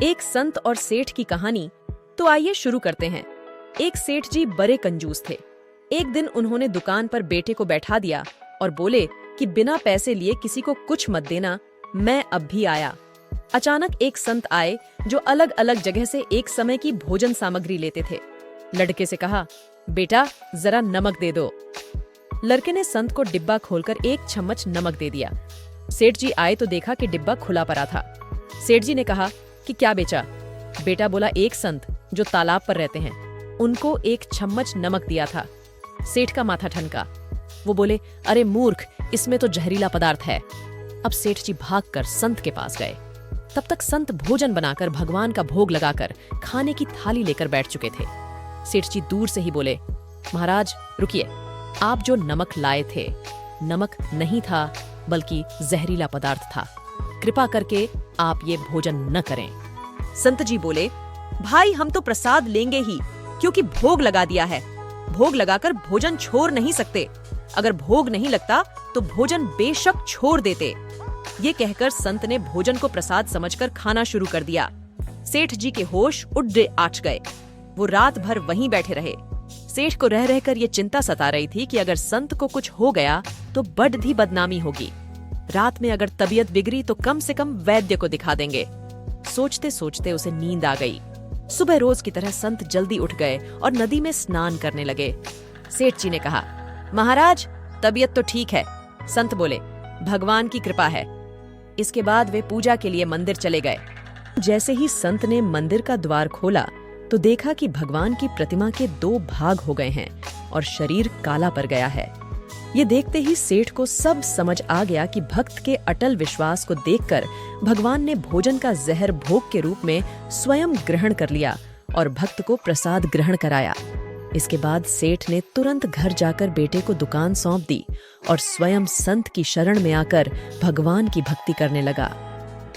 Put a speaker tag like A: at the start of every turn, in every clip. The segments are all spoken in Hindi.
A: एक संत और सेठ की कहानी। तो आइए शुरू करते हैं। एक सेठ जी बड़े कंजूस थे। एक दिन उन्होंने दुकान पर बेटे को बैठा दिया और बोले कि बिना पैसे लिए किसी को कुछ मत देना, मैं अब भी आया। अचानक एक संत आए जो अलग अलग जगह से एक समय की भोजन सामग्री लेते थे। लड़के से कहा, बेटा जरा नमक दे दो। लड़के ने संत को डिब्बा खोलकर एक चम्मच नमक दे दिया। सेठ जी आए तो देखा कि डिब्बा खुला पड़ा था। सेठ जी ने कहा कि क्या बेचा? बेटा बोला, एक संत जो तालाब पर रहते हैं, उनको एक चम्मच नमक दिया था। सेठ का माथा ठनका। वो बोले, अरे मूर्ख, इसमें तो जहरीला पदार्थ है। अब सेठ जी भागकर संत के पास गए। तब तक संत भोजन बनाकर भगवान का भोग लगाकर खाने की थाली लेकर बैठ चुके थे। सेठ जी दूर से ही बोले, महाराज रुकिए, आप जो नमक लाए थे, नमक नहीं था बल्कि जहरीला पदार्थ था। कृपा करके आप ये भोजन न करें। संत जी बोले, भाई हम तो प्रसाद लेंगे ही, क्योंकि भोग लगा दिया है। भोग लगाकर भोजन छोड़ नहीं सकते। अगर भोग नहीं लगता तो भोजन बेशक छोड़ देते। ये कहकर संत ने भोजन को प्रसाद समझकर खाना शुरू कर दिया। सेठ जी के होश उड़ आच गए। वो रात भर वहीं बैठे रहे। सेठ को रह रहकर ये चिंता सता रही थी कि अगर संत को कुछ हो गया तो बड़ी बदनामी होगी। रात में अगर तबीयत बिगड़ी तो कम से कम वैद्य को दिखा देंगे। सोचते सोचते उसे नींद आ गई। सुबह रोज की तरह संत जल्दी उठ गए और नदी में स्नान करने लगे। सेठ जी ने कहा, महाराज तबीयत तो ठीक है। संत बोले, भगवान की कृपा है। इसके बाद वे पूजा के लिए मंदिर चले गए। जैसे ही संत ने मंदिर का द्वार खोला तो देखा कि भगवान की प्रतिमा के 2 भाग हो गए हैं और शरीर काला पड़ गया है। ये देखते ही सेठ को सब समझ आ गया कि भक्त के अटल विश्वास को देखकर भगवान ने भोजन का जहर भोग के रूप में स्वयं ग्रहण कर लिया और भक्त को प्रसाद ग्रहण कराया। इसके बाद सेठ ने तुरंत घर जाकर बेटे को दुकान सौंप दी और स्वयं संत की शरण में आकर भगवान की भक्ति करने लगा।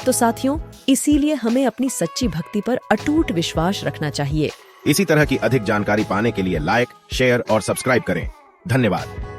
A: तो साथियों, इसीलिए हमें अपनी सच्ची भक्ति पर अटूट विश्वास रखना चाहिए।
B: इसी तरह की अधिक जानकारी पाने के लिए लाइक, शेयर और सब्सक्राइब करें। धन्यवाद।